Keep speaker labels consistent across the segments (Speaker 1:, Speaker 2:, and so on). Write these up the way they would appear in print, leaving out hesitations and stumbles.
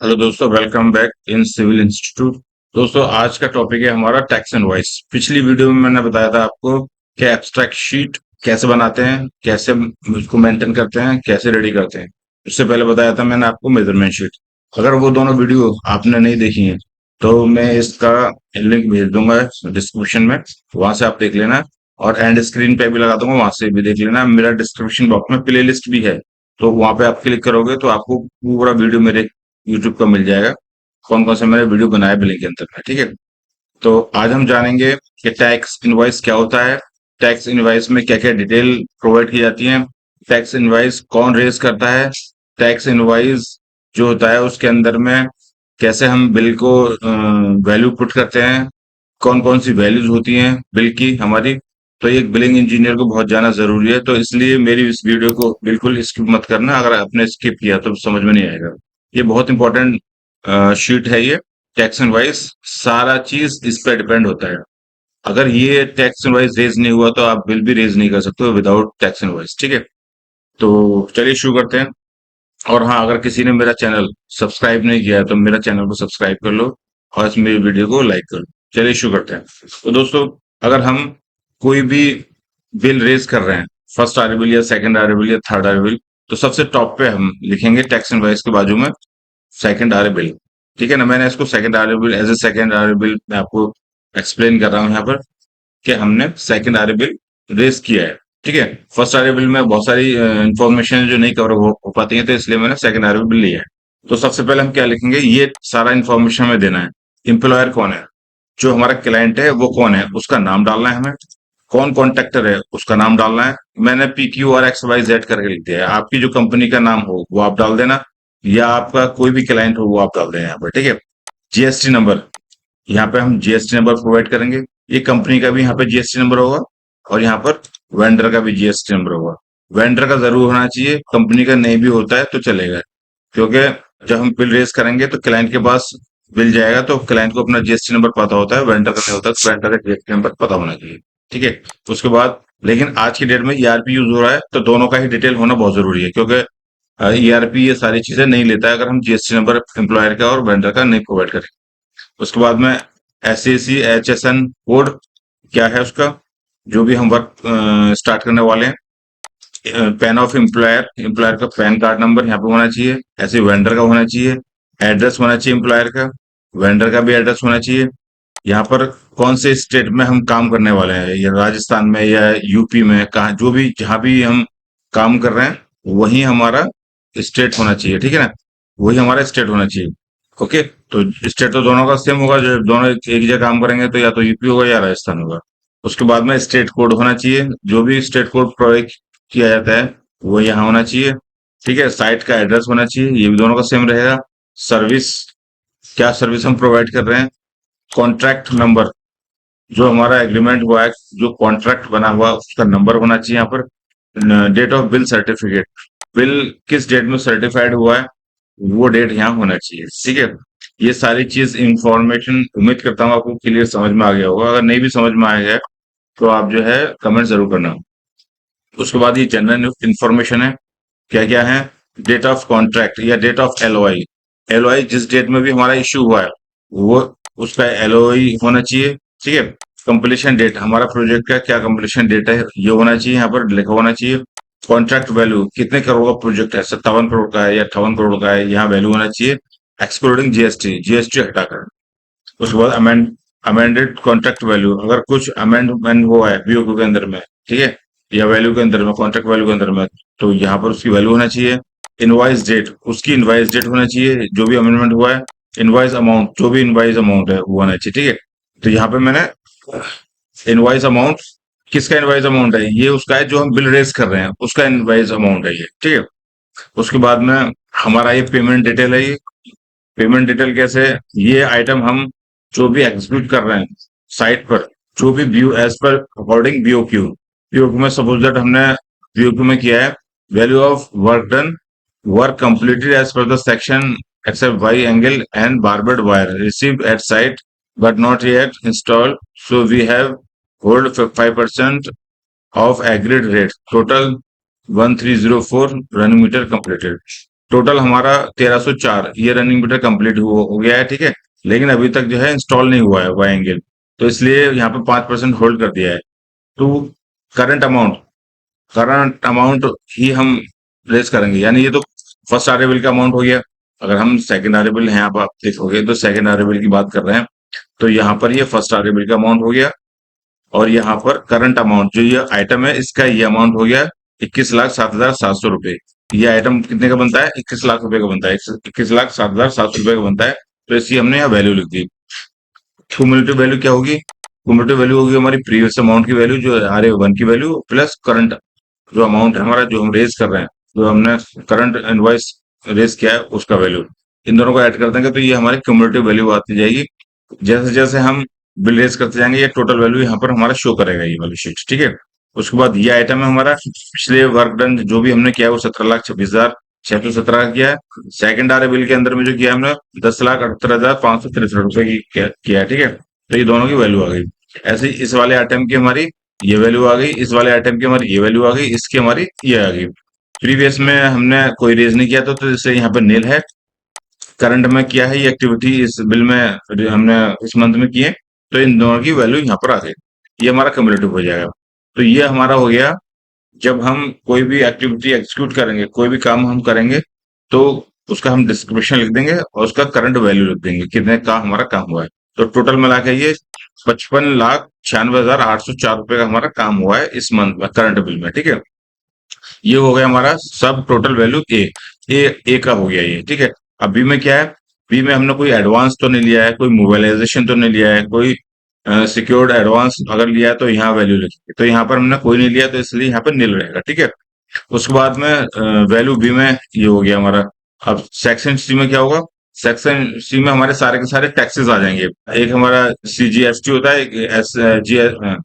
Speaker 1: Hello दोस्तों, welcome back in civil institute. दोस्तों, आज का टॉपिक है हमारा टैक्स इनवॉइस। पिछली वीडियो में मैंने बताया था आपको कि एब्स्ट्रैक्ट शीट कैसे बनाते हैं, कैसे उसको मेंटेन करते हैं, कैसे रेडी करते हैं। उससे पहले बताया था मैंने आपको मेजरमेंट शीट। अगर वो दोनों वीडियो आपने नहीं देखी है तो मैं इसका लिंक भेज दूंगा डिस्क्रिप्शन में, वहां से आप देख लेना। और एंड स्क्रीन पे भी लगा दूंगा, वहां से भी देख लेना। मेरा डिस्क्रिप्शन बॉक्स में प्ले लिस्ट भी है, तो वहां पे आप क्लिक करोगे तो आपको पूरा वीडियो मेरे यूट्यूब पर मिल जाएगा। कौन कौन से मैंने वीडियो बनाए बिलिंग के अंदर में, ठीक है। तो आज हम जानेंगे कि टैक्स इनवॉइस क्या होता है, टैक्स इनवॉइस में क्या क्या डिटेल प्रोवाइड की जाती है, टैक्स इनवॉइस कौन रेज करता है, टैक्स इनवॉइस जो होता है उसके अंदर में कैसे हम बिल को वैल्यू पुट करते हैं, कौन कौन सी वैल्यूज होती हैं बिल की हमारी। तो ये बिलिंग इंजीनियर को बहुत जाना जरूरी है, तो इसलिए मेरी इस वीडियो को बिल्कुल स्किप मत करना। अगर आपने स्किप किया तो समझ में नहीं आएगा। ये बहुत इंपॉर्टेंट शीट है ये। टैक्स एंड वाइज सारा चीज इस पे डिपेंड होता है। अगर ये टैक्स एंड वाइज रेज नहीं हुआ तो आप बिल भी रेज नहीं कर सकते हो विदाउट टैक्स एंड वाइज, ठीक है। तो चलिए शुरू करते हैं। और हाँ, अगर किसी ने मेरा चैनल सब्सक्राइब नहीं किया है तो मेरा चैनल को सब्सक्राइब कर लो और इस मेरी वीडियो को लाइक कर लो। चलिए शुरू करते हैं। तो दोस्तों, अगर हम कोई भी बिल रेज कर रहे हैं, फर्स्ट आर बिल या सेकंड आर बिल या थर्ड आर बिल, तो सबसे टॉप पे हम लिखेंगे टैक्स एंड वाइज के बाजू में सेकंड आर बिल। ठीक है ना। मैंने इसको second R bill as a second R bill मैं आपको एक्सप्लेन कर रहा हूँ यहाँ पर कि हमने सेकंड आर बिल रेज किया है। ठीक है। फर्स्ट आर बिल में बहुत सारी इंफॉर्मेशन जो नहीं कवर हो पाती है, तो इसलिए मैंने सेकंड आर बिल लिया है। तो सबसे पहले हम क्या लिखेंगे, ये सारा इंफॉर्मेशन हमें देना है। एम्प्लॉयर कौन है, जो हमारा क्लाइंट है वो कौन है, उसका नाम डालना है हमें। कौन कॉन्ट्रैक्टर है उसका नाम डालना है। मैंने PQRXYZ करके लिख दिया है। आपकी जो कंपनी का नाम हो वो आप डाल देना, या आपका कोई भी क्लाइंट हो वो आप डाल देना यहाँ पर, ठीक है। GST नंबर, यहाँ पे हम GST नंबर प्रोवाइड करेंगे। ये कंपनी का भी यहाँ पे GST नंबर होगा और यहाँ पर वेंडर का भी GST नंबर होगा। वेंडर का जरूर होना चाहिए, कंपनी का नहीं भी होता है तो चलेगा। क्योंकि जब हम बिल रेज करेंगे तो क्लाइंट के पास बिल जाएगा, तो क्लाइंट को अपना GST नंबर पता होता है, वेंडर का नहीं होता, तो वेंडर का GST नंबर पता होना चाहिए, ठीक है। उसके बाद लेकिन आज की डेट में ERP यूज हो रहा है, तो दोनों का ही डिटेल होना बहुत जरूरी है, क्योंकि ERP ये सारी चीजें नहीं लेता है अगर हम GST नंबर एम्प्लॉयर का और वेंडर का नहीं प्रोवाइड करें। उसके बाद में SAC HSN कोड क्या है उसका, जो भी हम वर्क स्टार्ट करने वाले हैं। पैन ऑफ एम्प्लॉयर, एम्प्लॉयर का पैन कार्ड नंबर यहाँ पे होना चाहिए। ऐसे वेंडर का होना चाहिए। एड्रेस होना चाहिए एम्प्लॉयर का, वेंडर का भी एड्रेस होना चाहिए। यहाँ पर कौन से स्टेट में हम काम करने वाले हैं, या राजस्थान में या यूपी में, कहा जो भी जहां भी हम काम कर रहे हैं वही हमारा स्टेट होना चाहिए, ठीक है ना। वही हमारा स्टेट होना चाहिए। ओके। तो स्टेट तो दोनों का सेम होगा, जो दोनों एक जगह काम करेंगे तो या तो यूपी होगा या राजस्थान होगा। उसके बाद में स्टेट कोड होना चाहिए, जो भी स्टेट कोड प्रोवाइड किया जाता है वो यहाँ होना चाहिए। ठीक है। साइट का एड्रेस होना चाहिए, ये भी दोनों का सेम रहेगा। सर्विस, क्या सर्विस हम प्रोवाइड कर रहे हैं। कॉन्ट्रैक्ट नंबर, जो हमारा एग्रीमेंट हुआ है, जो कॉन्ट्रैक्ट बना हुआ है, उसका नंबर होना चाहिए यहाँ पर। Date of bill certificate, bill किस डेट में सर्टिफाइड हुआ है वो डेट यहाँ होना चाहिए, ठीक है। ये सारी चीज इंफॉर्मेशन उम्मीद करता हूँ आपको क्लियर समझ में आ गया होगा। अगर नहीं भी समझ में आया है तो आप जो है कमेंट जरूर करना। उसके बाद ये जनरल इंफॉर्मेशन है, क्या क्या है। डेट ऑफ कॉन्ट्रैक्ट या डेट ऑफ LOI, LOI जिस डेट में भी हमारा इश्यू हुआ है वो उसका LOI होना चाहिए, ठीक है। कंप्लीशन डेट, हमारा प्रोजेक्ट का क्या कंप्लीशन डेट है ये होना चाहिए, यहाँ पर लिखा होना चाहिए। कॉन्ट्रैक्ट वैल्यू, कितने करोड़ का प्रोजेक्ट है, 57 करोड़ का है या 58 करोड़ का है, यहाँ वैल्यू होना चाहिए एक्सक्लूडिंग GST हटाकर। उसके बाद अमेंडेड कॉन्ट्रैक्ट वैल्यू, अगर कुछ अमेंडमेंट हुआ है BOQ के अंदर में, ठीक है, या वैल्यू के अंदर में, कॉन्ट्रैक्ट वैल्यू के अंदर में, तो यहाँ पर उसकी वैल्यू होना चाहिए। इनवाइस डेट, उसकी इनवाइस डेट होना चाहिए जो भी अमेंडमेंट हुआ है। इनवाइस अमाउंट, जो भी इनवाइस अमाउंट है वो होना चाहिए, ठीक है। तो यहाँ पे मैंने इनवाइस अमाउंट, किसका इनवाइस अमाउंट है, ये उसका है जो हम बिल रेज कर रहे हैं उसका इनवाइस अमाउंट है ये, ठीक है। उसके बाद में हमारा ये पेमेंट डिटेल है। ये पेमेंट डिटेल कैसे है, ये आइटम हम जो भी एग्जीक्यूट कर रहे हैं साइट पर, जो भी view as per according BOQ में, सपोज दैट हमने BOQ में किया है value of work done, work completed as per the section except Y angle and barbed wire received at site but not yet installed, so we have hold 5% of agreed rate, total 1304 run meter completed. Total हमारा 1304 ये running metre complete हो गया है, ठीक है। लेकिन अभी तक जो है इंस्टॉल नहीं हुआ है वाई एंगल, तो इसलिए यहाँ पे 5% होल्ड कर दिया है। तो करंट अमाउंट करंट अमाउंट ही हम रेज करेंगे, यानी ये तो फर्स्ट अरेबल का अमाउंट हो गया। अगर हम सेकंड अरेबल है, आप देखोगे तो सेकंड अरेबल की बात कर रहे हैं, तो यहाँ पर ये फर्स्ट अरेबल का अमाउंट हो गया। और यहाँ पर करंट अमाउंट जो ये आइटम है, इसका ये अमाउंट हो गया 21,07,700 रुपए। ये आइटम कितने का बनता है? 21 लाख रुपए का बनता है, 21,07,700 रुपए का बनता है। तो इसकी हमने यहाँ वैल्यू लिख दी। क्यूमुलेटिव वैल्यू क्या होगी? क्यूमुलेटिव वैल्यू होगी हमारी प्रीवियस अमाउंट की वैल्यू, जो आर ए वन की वैल्यू, प्लस करंट जो अमाउंट है हमारा, जो हम रेज कर रहे हैं, जो हमने करंट इनवॉइस रेज किया है, उसका वैल्यू। इन दोनों को ऐड कर देंगे तो ये हमारी क्यूमुलेटिव वैल्यू आती जाएगी। जैसे जैसे हम बिल रेज करते जाएंगे, ये टोटल वैल्यू यहाँ पर हमारा शो करेगा, ये वाली शीट, ठीक है। उसके बाद ये आइटम है हमारा, पिछले वर्क डन जो भी हमने किया है वो 17,26,617 का किया है। सेकंड आर बिल के अंदर में जो किया है हमने 10,78,563 रुपए की किया है, ठीक है। तो ये दोनों की वैल्यू आ गई। ऐसे ही इस वाले आइटम की हमारी ये वैल्यू आ गई, इस वाले आइटम की हमारी ये वैल्यू आ गई, इसकी हमारी ये आ गई। प्रीवियस में हमने कोई रेज नहीं किया था, तो इसलिए यहाँ पे नील है। करंट में किया है ये एक्टिविटी, इस बिल में हमने इस मंथ में किए, तो इन दोनों की वैल्यू यहाँ पर आ गई। ये हमारा कम्युलेटिव हो जाएगा। तो ये हमारा हो गया, जब हम कोई भी एक्टिविटी एग्जीक्यूट करेंगे, कोई भी काम हम करेंगे, तो उसका हम डिस्क्रिप्शन लिख देंगे और उसका करंट वैल्यू लिख देंगे, कितने का हमारा काम हुआ है। तो टोटल मिला के ये 55,96,804 रुपए का हमारा काम हुआ है इस मंथ में करंट बिल में, ठीक है। ये हो गया हमारा सब टोटल वैल्यू ए का हो गया ये, ठीक है। अब बी में क्या है? बी में हमने कोई एडवांस तो नहीं लिया है, कोई मोबाइलाइजेशन तो नहीं लिया है, कोई सिक्योर्ड एडवांस अगर लिया है तो यहाँ वैल्यू लिखेंगे। तो यहाँ पर हमने कोई नहीं लिया, तो इसलिए यहाँ पर नील रहेगा, ठीक है। उसके बाद में वैल्यू बी में ये हो गया हमारा। अब सेक्शन सी में क्या होगा? सेक्शन सी में हमारे सारे के सारे टैक्सेस आ जाएंगे। एक हमारा CGST होता है, एक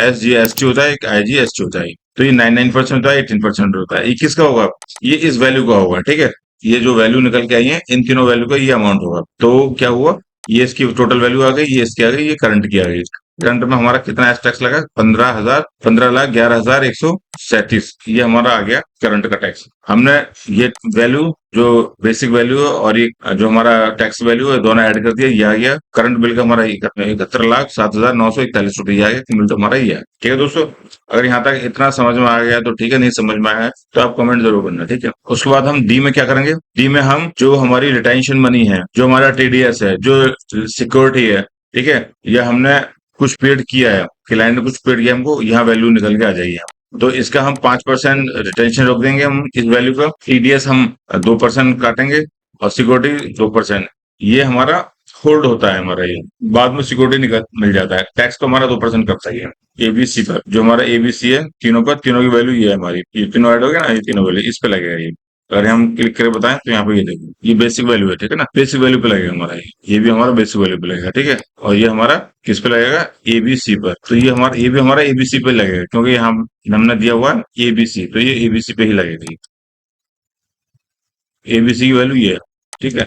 Speaker 1: SGST होता है, एक IGST होता है। तो ये 99% होता है, 18% होता है। ये किसका होगा? ये इस वैल्यू का होगा, ठीक है। ये जो वैल्यू निकल के आई है, इन तीनों वैल्यू का ये अमाउंट होगा। तो क्या हुआ? ये इसकी टोटल वैल्यू आ गई, ये इसकी आ गई, ये करंट की आ गई। करंट में हमारा कितना टैक्स लगा? 15,11,137, ये हमारा आ गया करंट का टैक्स। हमने ये वैल्यू, जो बेसिक वैल्यू है और ये जो हमारा टैक्स वैल्यू है, दोनों ऐड कर दिया, ये आ गया करंट बिल का हमारा 71,07,941 रुपए। ये आ गया क्यूमुलेटिव हमारा ये है, ठीक है दोस्तों। अगर यहाँ तक इतना समझ में आ गया तो ठीक है, नहीं समझ में आया है तो आप कमेंट जरूर करना, ठीक है। उसके बाद हम डी में क्या करेंगे? डी में हम जो हमारी रिटेंशन मनी है, जो हमारा TDS है, जो सिक्योरिटी है, ठीक है, ये हमने कुछ पेड किया है, क्लाइंट ने कुछ पेड किया हमको, यहाँ वैल्यू निकल के आ जाएगी। तो इसका हम 5% रिटेंशन रोक देंगे हम इस वैल्यू का। TDS हम 2% काटेंगे और सिक्योरिटी 2%। ये हमारा होल्ड होता है हमारा, ये बाद में सिक्योरिटी निकल मिल जाता है। टैक्स तो हमारा 2% करता ही है। ABC पर जो हमारा ABC है, तीनों पर, तीनों की वैल्यू ये है हमारी। ये तीनों ऐड हो गया ना, ये तीनों वैल्यू इस पे लगेगा ये। अगर हम क्लिक करके बताएं तो यहाँ पे ये देखिए, ये बेसिक वैल्यू है, ठीक है ना। बेसिक वैल्यू पे लगेगा हमारा ये भी हमारा बेसिक वैल्यू पे लगेगा, ठीक है। और ये हमारा किस पे लगेगा? ABC पर। तो ये हमारा, ये भी हमारा ABC पे लगेगा, क्योंकि हम हमने दिया हुआ है ABC, तो ये ABC पे ही लगेगा। ABC की वैल्यू ये है, ठीक है।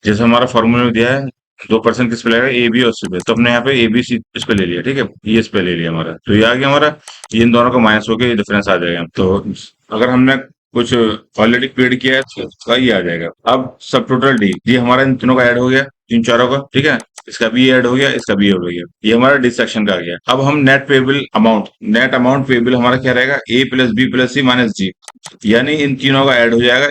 Speaker 1: जैसे हमारा फॉर्मूला में दिया है, 2% किस पे लगेगा? AB और C पे। तो हमने यहाँ पे ABC इस पे ले लिया, ठीक है, ये इस पे ले लिया हमारा, तो ये आ गया हमारा। ये इन दोनों का माइनस होकर ये डिफरेंस आ जाएगा। तो अगर हमने कुछ ऑलरेडी पेड किया है तो उसका ये आ जाएगा। अब सब टोटल डी, ये हमारा इन तीनों का ऐड हो गया, तीन चारों का, ठीक है। इसका भी ऐड हो गया, इसका भी ऐड हो गया, ये हमारा डी सेक्शन का आ गया। अब हम नेट अमाउंट पेबल हमारा क्या रहेगा? A+B+C-G, यानी इन तीनों का ऐड हो जाएगा,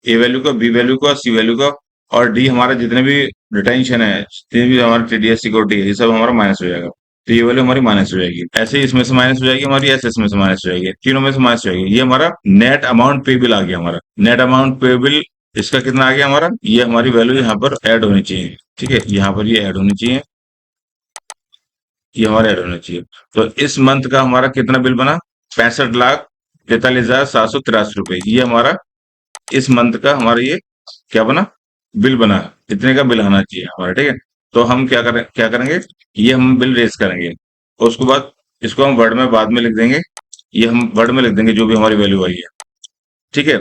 Speaker 1: ए वैल्यू का, बी वैल्यू का, सी वैल्यू का, और डी हमारा जितने भी रिटेंशन है, जितने भी हमारा TDS सिक्योरिटी है, ये सब हमारा माइनस हो जाएगा। तो ये वैल्यू हमारी माइनस हो जाएगी। ऐसे ही इसमें से माइनस हो जाएगी हमारी, ऐसे इसमें से माइनस हो जाएगी, तीनों में से माइनस हो जाएगी। ये हमारा नेट अमाउंट पेबल आ गया हमारा। नेट अमाउंट पेबल इसका कितना आ गया हमारा? ये हमारी वैल्यू यहाँ पर ऐड होनी चाहिए, ठीक है। यहाँ पर ये ऐड होनी चाहिए, ये हमारा ऐड होना चाहिए। तो इस मंथ का हमारा कितना बिल बना? 65,43,783 रुपए। ये हमारा इस मंथ का हमारा ये क्या बना? बिल बना। इतने का बिल आना चाहिए हमारा, ठीक है। तो हम क्या करेंगे? ये हम बिल रेज करेंगे और उसके बाद इसको हम वर्ड में बाद में लिख देंगे। ये हम वर्ड में लिख देंगे जो भी हमारी वैल्यू आई है, ठीक है।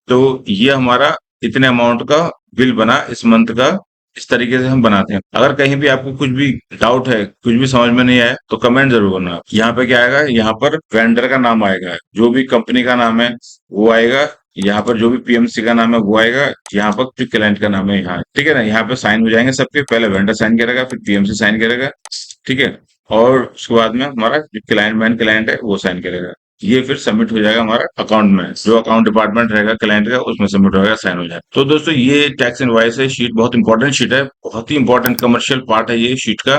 Speaker 1: तो ये हमारा इतने अमाउंट का बिल बना इस मंथ का, इस तरीके से हम बनाते हैं। अगर कहीं भी आपको कुछ भी डाउट है, कुछ भी समझ में नहीं आया, तो कमेंट जरूर करना। यहाँ पे क्या आएगा, यहाँ पर वेंडर का नाम आएगा, जो भी कंपनी का नाम है वो आएगा, यहाँ पर जो भी पीएमसी का नाम है वो आएगा, यहाँ पर जो क्लाइंट का नाम है यहाँ, ठीक है ना। यहाँ पे साइन हो जाएंगे सबके, पहले वेंडर साइन करेगा, फिर पीएमसी साइन करेगा, ठीक है। और उसके बाद में हमारा जो क्लाइंट मैन क्लाइंट है वो साइन करेगा। ये फिर सबमिट हो जाएगा हमारा अकाउंट में, जो अकाउंट डिपार्टमेंट रहेगा क्लाइंट का उसमें सबमिट हो जाएगा, साइन हो जाएगा। तो दोस्तों ये टैक्स इनवॉइस है शीट, बहुत इंपॉर्टेंट शीट है, बहुत ही इंपॉर्टेंट कमर्शियल पार्ट है ये शीट का।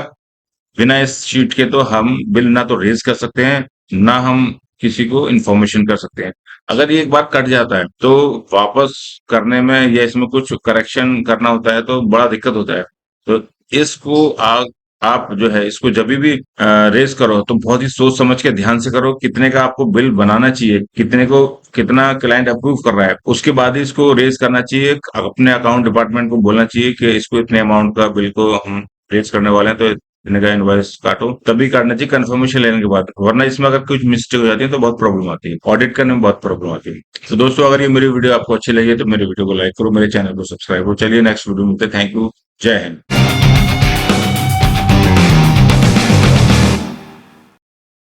Speaker 1: बिना इस शीट के तो हम बिल ना तो रेज कर सकते हैं, ना हम किसी को इन्फॉर्मेशन कर सकते हैं। अगर ये एक बार कट जाता है तो वापस करने में या इसमें कुछ करेक्शन करना होता है तो बड़ा दिक्कत होता है। तो इसको आप जो है इसको जब भी रेज करो तो बहुत ही सोच समझ के ध्यान से करो, कितने का आपको बिल बनाना चाहिए, कितने को कितना क्लाइंट अप्रूव कर रहा है, उसके बाद ही इसको रेज करना चाहिए। अपने अकाउंट डिपार्टमेंट को बोलना चाहिए कि इसको इतने अमाउंट का बिल को हम रेज करने वाले हैं, तो इतने का इनवॉइस काटो, तभी काटना चाहिए कंफर्मेशन लेने के बाद। वरना इसमें अगर कुछ मिस्टेक हो जाती है तो बहुत प्रॉब्लम आती है, ऑडिट करने में बहुत प्रॉब्लम आती है। तो दोस्तों अगर ये मेरी वीडियो आपको अच्छी लगी है तो मेरी वीडियो को लाइक करो, मेरे चैनल को सब्सक्राइब करो। चलिए नेक्स्ट वीडियो मिलते हैं। Thank you. जय हिंद।